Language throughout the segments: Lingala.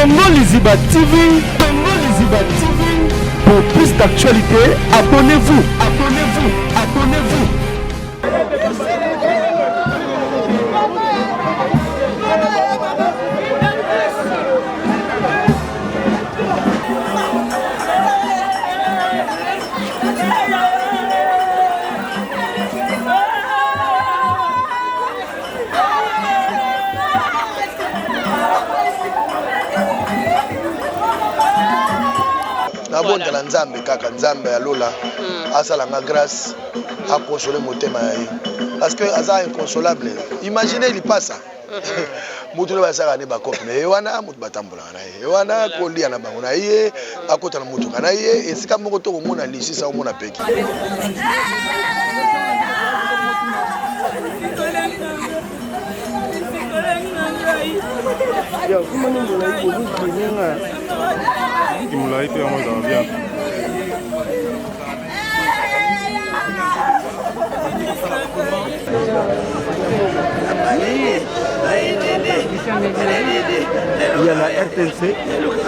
Congo Liziba TV, Congo Liziba TV. Pour plus d'actualités, abonnez-vous, abonnez-vous, abonnez-vous. Nabonda la nzambe kaka nzambe ya lola asala nga grâce à consoler motema ya ye parce que aza inconsolable. Imaginez il passe mutu ne basaka ne bakopi na ye wana mutu batambola na ye wana kolia na bango na ye akota na mutu na ye esika moko to komona lisisa omona peki ya kuma ni mulai ko kuzinga mulai pe amo da bien il y a la RTC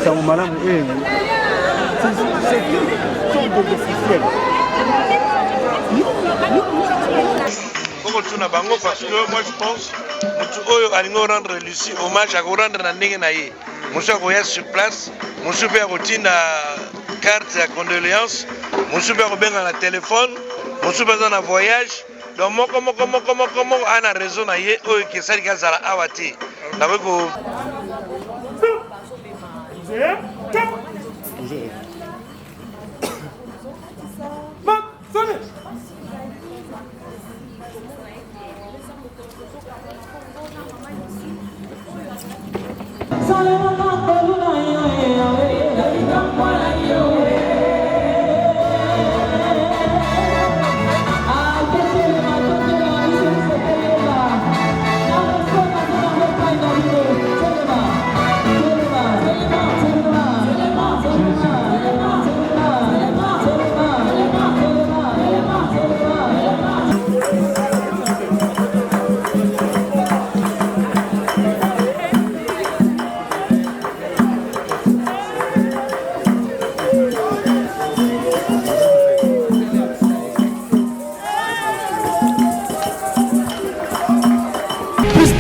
ça madame c'est parce que moi je pense que alingo rendre Lucie hommage à rendre na ndenge na ye monsieur koya sur place monsieur pe routine carte de condoléances monsieur pe benga na téléphone monsieur pe na voyage donc comment ana raison na ye oyo ke sali kazala awati na ko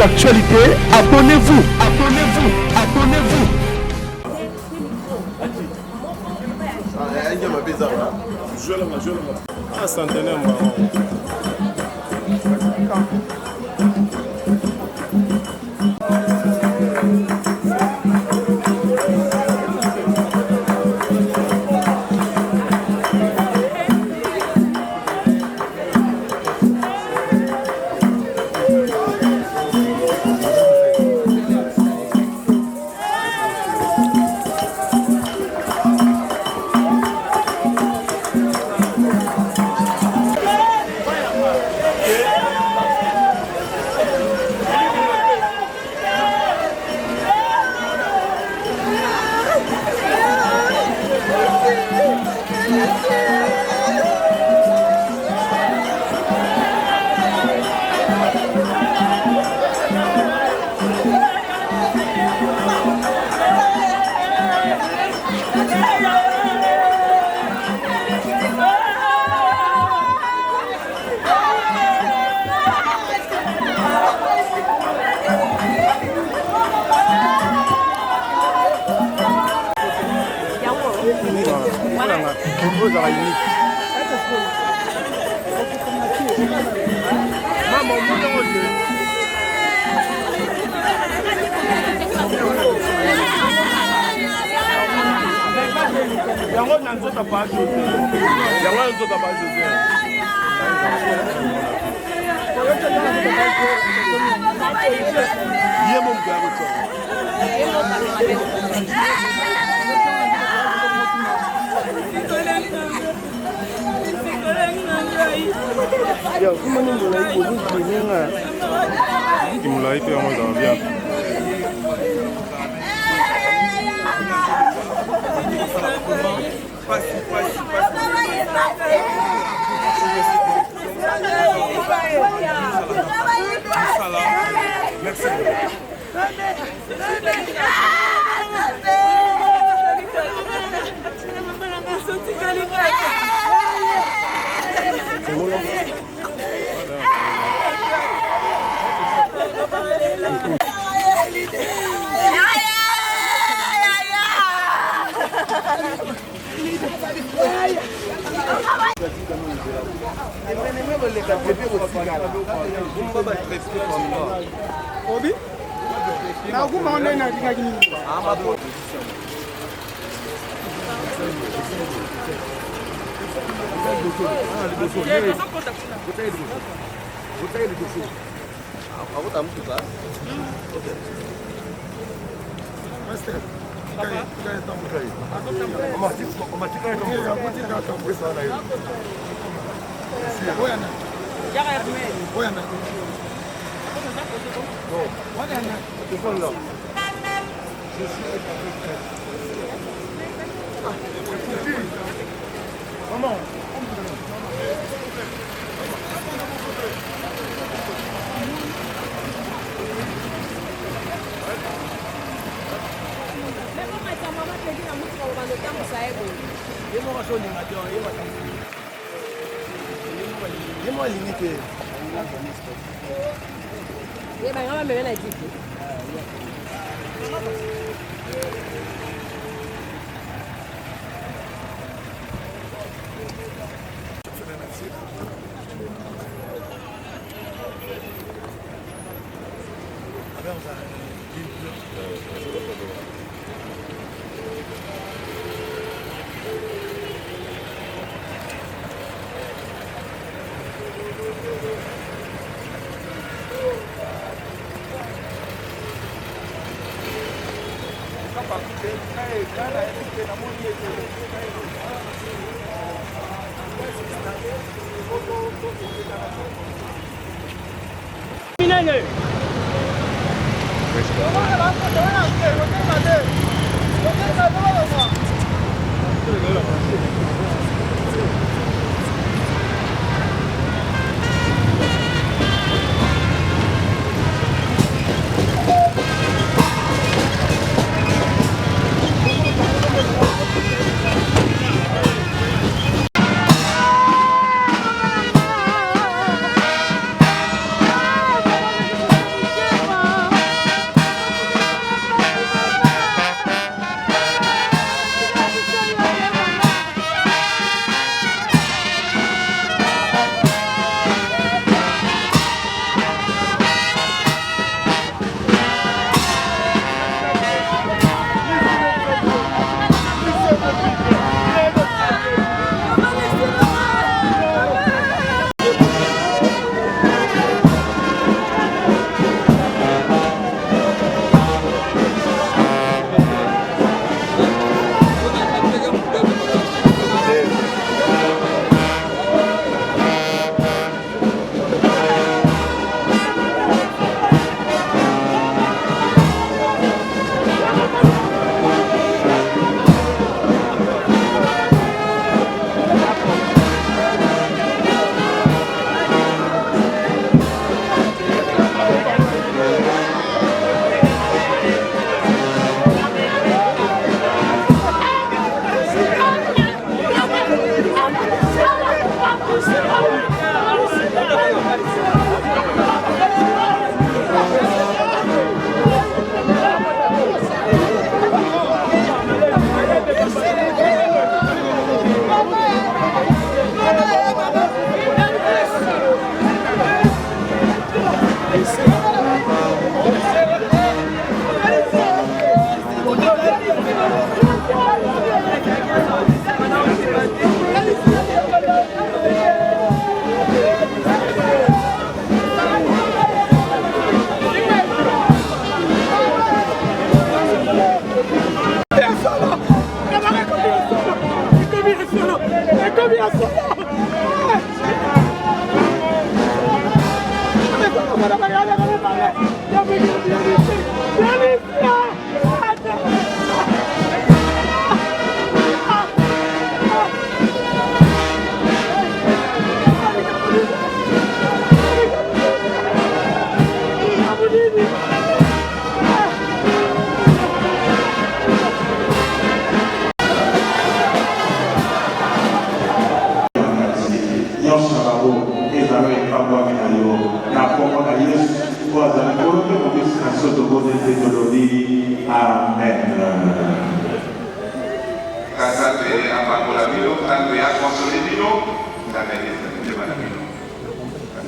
d'actualité, abonnez-vous, abonnez-vous, abonnez-vous. Ah, centenaire, ya kuma ni mulai ko kuzinga mulai pe amo da bien Merci.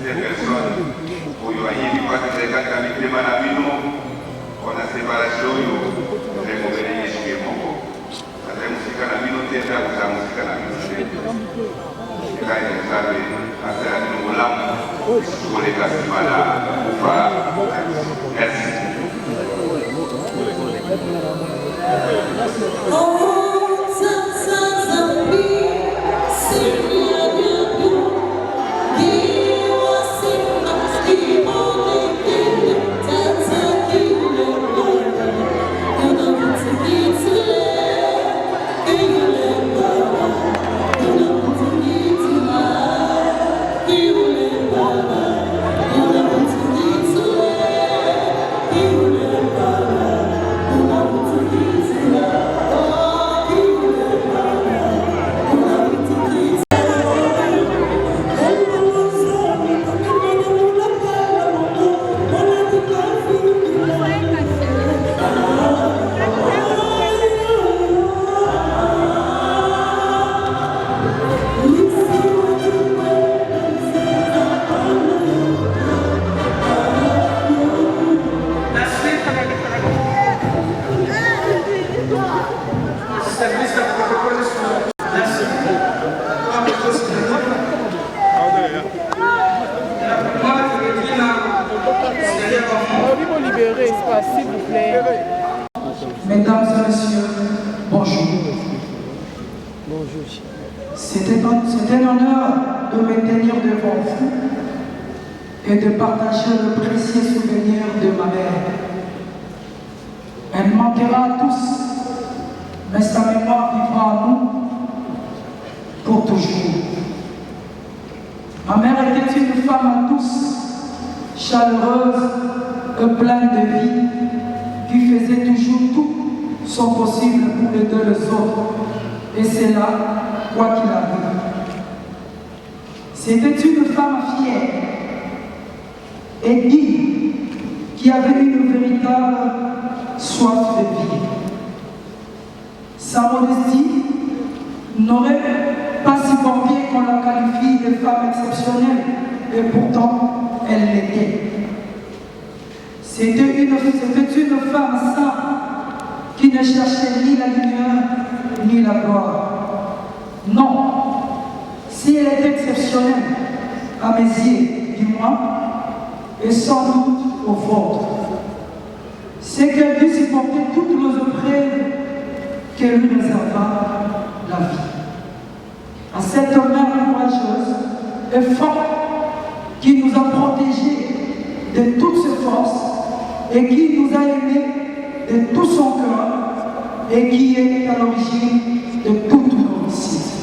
ces personnes oyo ayebi kwatela kaka mitema na bino mpona séparation oyo ekobele yesu ye moko azali mosika na bino te nde akozala mosika na bino te ekai ya nzambe asala bino bolamu koleka nsima na kufa. Merci. Mesdames et messieurs, bonjour. C'est un honneur de me tenir devant vous et de partager le précieux souvenir de ma mère. Elle manquera à tous, mais sa mémoire vivra en nous pour toujours. Ma mère était une femme à tous, chaleureuse et pleine de vie, qui faisait toujours tout son possible pour aider les autres, et c'est là, quoi qu'il arrive. C'était une femme fière et digne, qui avait une véritable soif de vie. Sa modestie n'aurait pas supporté qu'on la qualifie de femme exceptionnelle, et pourtant elle l'était. C'était une femme simple qui ne cherchait ni la lumière ni la gloire. Non, si elle était exceptionnelle, à mes yeux du moins, et sans doute au vôtre, c'est qu'elle dut supporter toutes les épreuves que lui réserva la vie. À cette mère courageuse et forte qui nous a protégés de toutes ses forces, et qui nous a aimés de tout son cœur et qui est à l'origine de toutes nos réussites.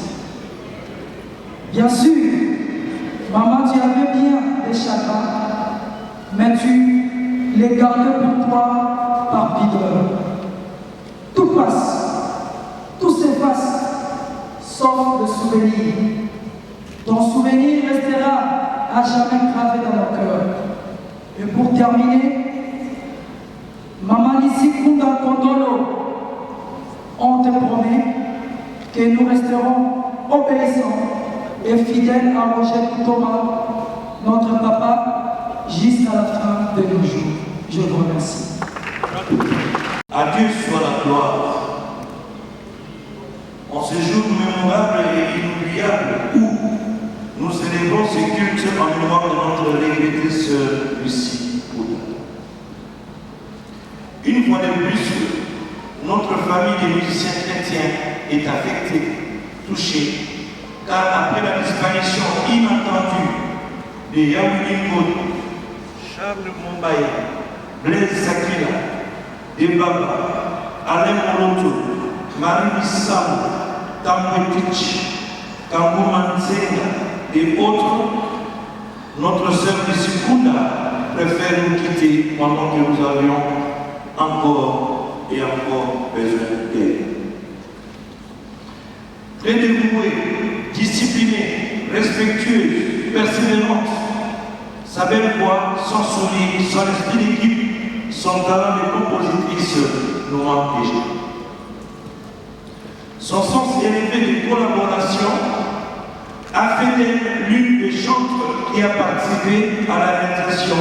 Bien sûr, maman, tu avais bien des chagrins, mais tu les gardais pour toi par pudeur. Tout passe, tout s'efface, sauf le souvenir. Ton souvenir restera à jamais gravé dans nos cœurs. Et pour terminer, Maman Lissi Kunda Kondolo, on te promet que nous resterons obéissants et fidèles à Roger Thomas, notre papa, jusqu'à la fin de nos jours. Je vous remercie. À Dieu soit la gloire. En ce jour mémorable et inoubliable où nous célébrons ce culte en mémoire de notre regrettée sœur Lucie. Une fois de plus, notre famille de musiciens chrétiens est affectée, touchée, car après la disparition inattendue de Yaouli Ngodo, Charles Mombaya, Blaise Sakila, Debaba, Alain Moroto, Marie Bissam, Tambotich, Kambo Manzenga et autres, notre sœur Lucie préfère nous quitter pendant que nous avions encore et encore besoin d'elle. Très dévouée, disciplinée, respectueuse, persévérante, sa belle voix, son sourire, son esprit d'équipe, son talent de compositrice nous rend légers. Son sens élevé de collaboration a fait d'elle l'une des chantres qui a participé à la réalisation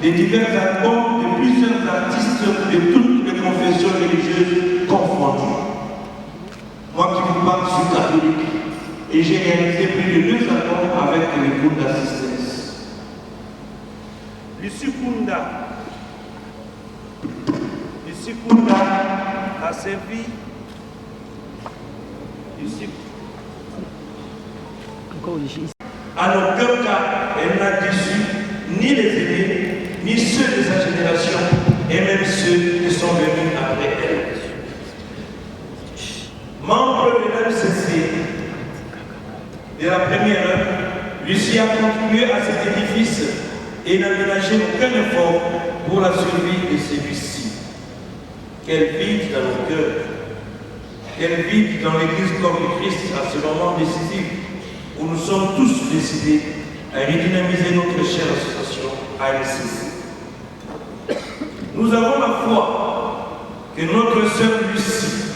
des divers albums de plusieurs artistes de toutes les confessions religieuses confondues. Moi qui vous parle, je suis catholique et j'ai réalisé plus de 2 albums avec les Kunda Sisters. Lucie Kunda a servi en aucun cas, elle n'a déçu ni les aînés, ni ceux de sa génération, et même ceux qui sont venus après elle. Membre de l'MCC de la première heure, Lucie a contribué à cet édifice et n'a ménagé aucun effort pour la survie de celui-ci. Qu'elle vive dans nos cœurs, qu'elle vive dans l'Église corps du Christ à ce moment décisif où nous sommes tous décidés à redynamiser notre chère association ANCC. Nous avons la foi que notre sœur Lucie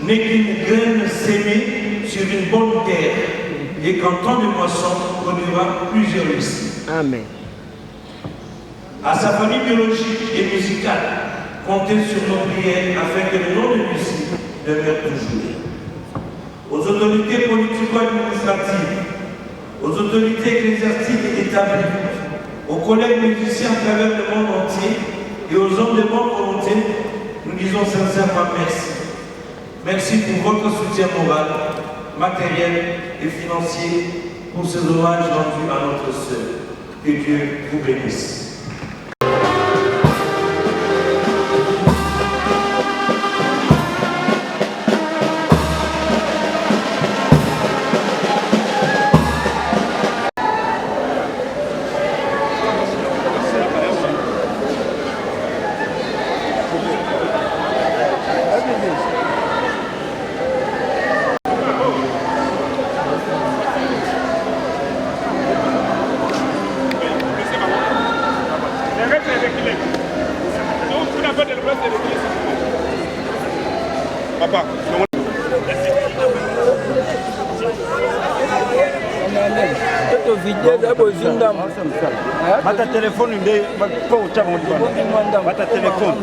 n'est qu'une graine sémée sur une bonne terre et qu'en temps de moisson produira plusieurs Lucie. Amen. À sa famille biologique et musicale, comptez sur nos prières afin que le nom de Lucie demeure toujours. Aux autorités politico-administratives, aux autorités ecclésiastiques établies, aux collègues musiciens à travers le monde entier et aux hommes de bonne volonté, nous disons sincèrement merci. Merci pour votre soutien moral, matériel et financier pour ces hommages rendus à notre sœur. Que Dieu vous bénisse. Bata telefone nde po chama ndibana. Bata telefone.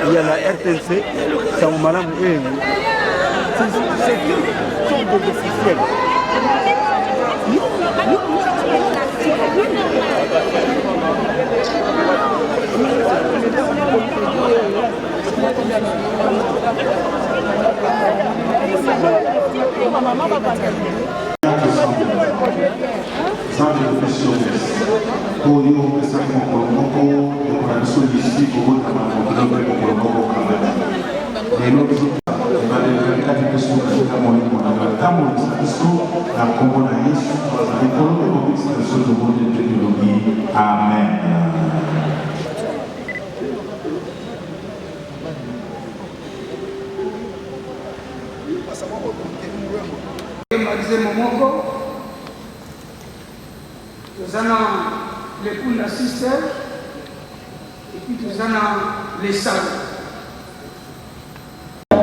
Il y a la RTC, ça vous madame c'est tout officiel. Amen. Momoko, nous avons les Kunda Sisters et puis nous avons les salles. Oh,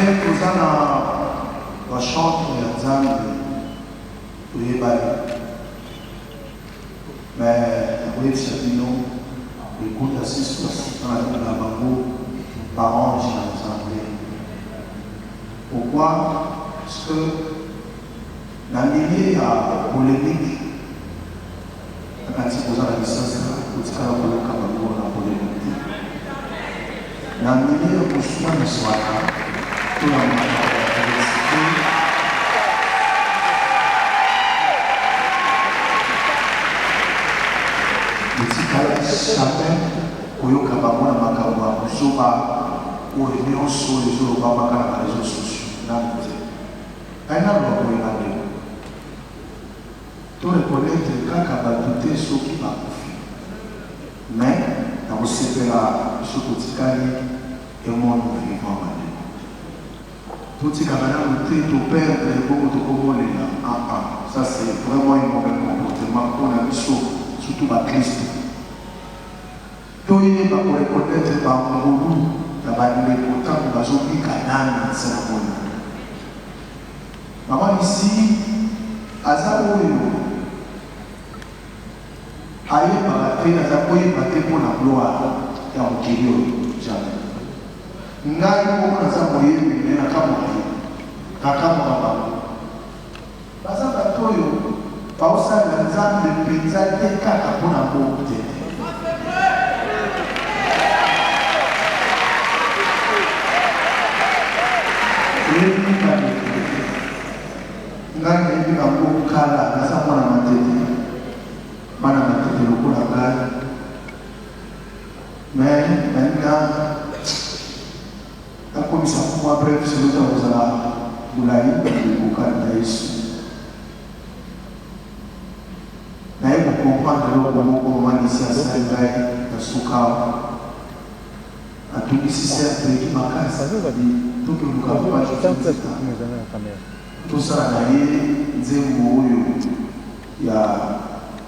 après nous avons la chante de Nzambe pour Yebali. Mais après Sabino, écoute assiste dans la bango par ange dans l'Assemblée. Pourquoi? Parce que dans le milieu à polémique, quand il pose la licence, il y a la polémique. Dans le milieu où je suis le soir, tout le monde jamais koyoka bango na makambo ya kozoba oyo nyonso ezolobama kaka na réseaux sociaux nano te aina loba koyena ndeko to reconnaître kaka bato te soki bakufi mais na kosepela biso totikali emondo vivant bandeko totikaka nano te toperdre ebongo tokomolela ça c'est vraiment un mauvais comportement mpona biso surtout bakristo toyeba korekonetre bangolu na bandeko ntango bazobika nani nse na mona mama misi aza oyo ayebaka te aza koyeba te mpona gloire ya mokili oyo jamais ngai moko naza moyebi me nakamoka bango baza bato oyo baosalela nzambe mpenza te kaka mpona boku te ngai nayebi bango kala naza mwana matete bana matete lokola ngai mais nalinga nakomisa mwa bref selota kozala molai ekokali na yesu naye kokomprendre eloko moko momanisi asali ngai na suka atungisi serpeki makasi tokoluka mpasi tosala na ye nzembo oyo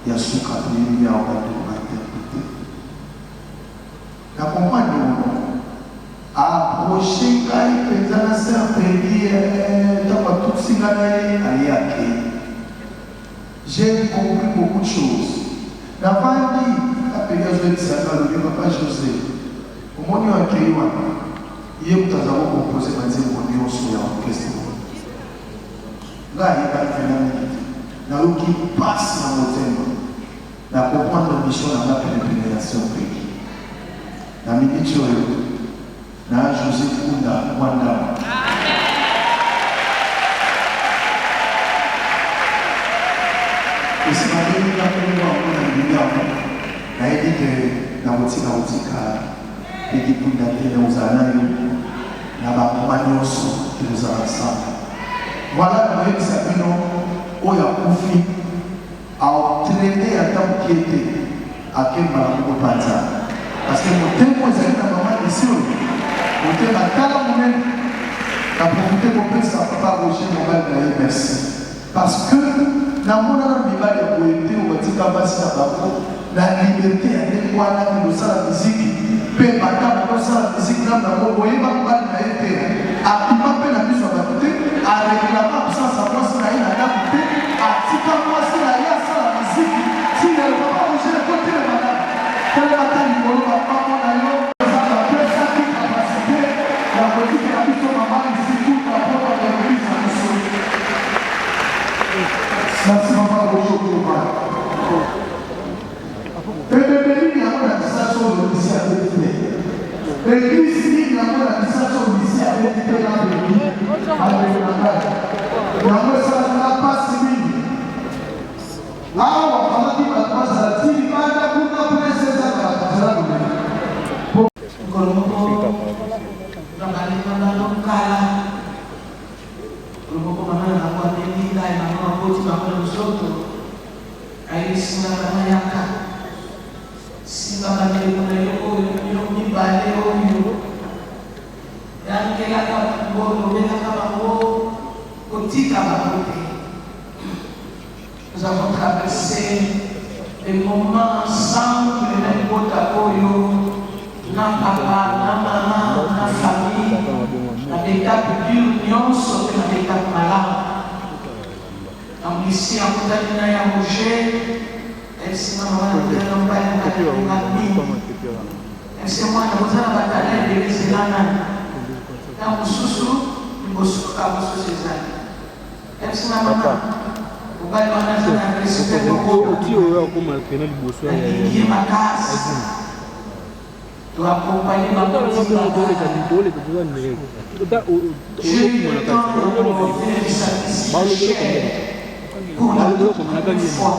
ya suka toyebi yango bato bainterprete na komprendre ono aproche ngai mpenza na serpeki ntango atukisinga na ye aye akei. J'ai compris beaucoup de choses. Navandi, appelé à Joël Saka, le papa José, au moment où il a créé, il y a composé ma dire mon sur l'orchestre. Là, il y a un phénomène. Là où qui passe dans mon thème, la comprendre la mission dans la pénétration pays. La minute là, José Funda, Wanda. Usimamini na Mungu wangu na Biblia yangu na edike na utika ekipunda tena uzanayo na bakoma nyonso tozala sana voilà moyebisa bino oyo akufi aotraite ata mokie te akembala kokopanza parce que motema ezali na mama esi oyo motema tala monene na profite kopesa papa roger mobali na ye merci parce que namonana mibali ya boye te obatika basi na bango na liberté ya ndenge wana kosala miziki mpe batama kosala miziki na bango boyeba mobali na ye te abima mpe na biso ya bato te areklama absence ya mwasi na ye na ndako te atika mwasi na ye asala miziki tinele papa roger kotelemana telemata likolo bapamo na yo ezaka pesaki kapasité ya kotikela biso mama miziki kapona ya kolisa biso. Merci maman bonjour. L'église dit la manifestation ici avec la nous avons traversé des moments ensemble, même pour ta na papa, na maman, na famille, na des étapes ici à Montalina et à Roger, et si maman a et si moi je vous ai abattu de l'Islande, dans mon sous-sous, je me suis cabossé ces et si maman vous allez en respect pour ma casse. Tu accompagnes ma politique. J'ai eu le temps de faire satisfaire pour la première fois.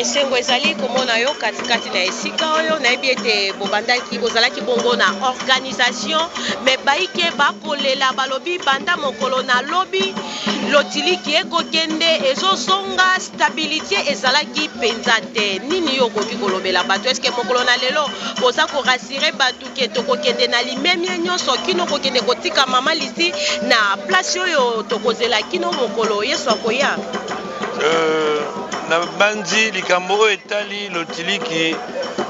esengo ezali komona yo katikati na esika oyo nayebi ete bobandaki bozalaki bongo na organisation me baike bakolela balobi banda mokolo na lobi lotiliki ekokende ezozonga stabilité ezalaki penza te nini yo okoki kolobela bato eske mokolo na lelo boza korasire bato ke tokokende na limemie nyonso kino kokende kotika mama lisi na place oyo tokozela kino mokolo yesu akoya na bandi likambo oyo etali lotiliki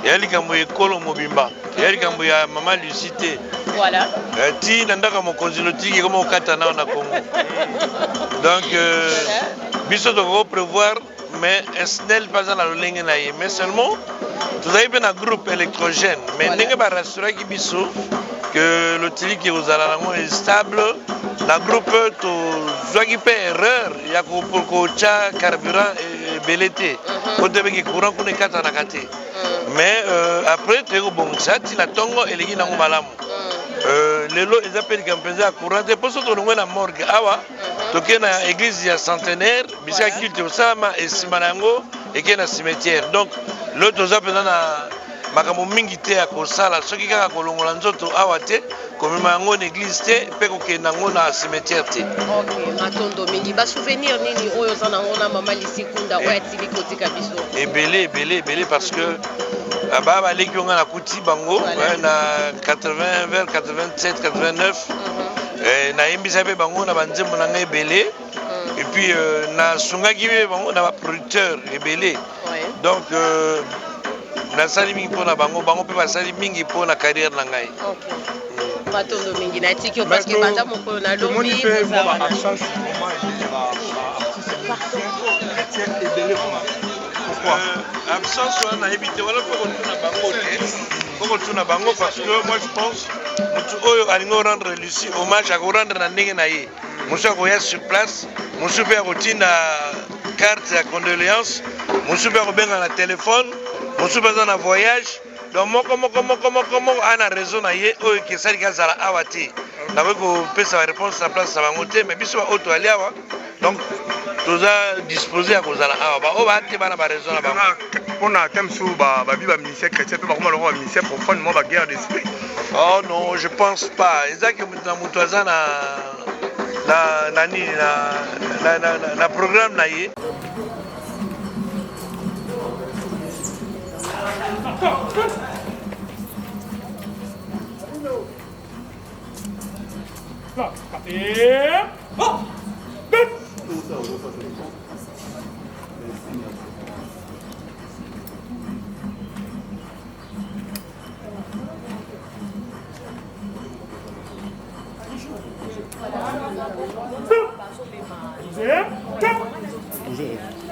ya likambo ekolo mobimba ya likambo ya mama Lucie te voilà ti na ndaka mokonzi lotiliki ekoma kokata nao na Congo donc biso tokoko prévoir mais SNEL baza na lolenge na ye mais seulement tozali mpe na groupe électrogène mais ndenge barassuraki biso que lotiliki ekozala nango stable na groupe tozwaki mpe erreur ya kotia carburant ebele te po tebeki courant kuna ekatanaka te mais après toyekobongisa ntina ntongo eleki nango malamu lelo eza mpe likambo mpenza ya courant te mposo tolongwe na morgue awa tokei na église ya centenaire bisika culte osalama esima na yango ekei na cimetière donc lelo toza mpenza na makambo mingi te ya kosala soki kaka kolongola nzoto awa te komema yango na église te mpe kokenda yango na cimetière te. Ok, matondo mingi basouvenir nini oyo oza nango na mama Lisi Kunda oyo atili kotika biso? ebele parce que baa baleki onga nakuti bango na 80 vers 87 89 nayembisa mpe bango na banzembo na ngai ebele et puis nasungaki mpe bango na baproducteur ebele donc nasali mingi mpo na bango mpe basali mingi mpo na carrière na ngai. matondo mingi na tiki yo parce que banda mokolo na lobi absence wana nayebi te wala mpo kotuna bango parce que moi je pense motu oyo alingi orendre Lucie hommage akorendre na ndenge na ye mosu akoya sur place mosu mpe akotinda carte ya condoléance mosu mpe akobenga na telefone mosu mpe aza na voyage donc moko ana raison na ye oyo kesaliki azala awa te nakoki kopesa baréponse na place na bango te mais biso baoyo toali awa donc toza disposé ya kozala awa baoyo baate bana baraison na bango mpona te mosusu babi baministère chrétien mpe bakoma longo baministère profanement baguerre d'esprit. Oh non, je pense pas ezaki na moto aza na programme na ye. Bonjour.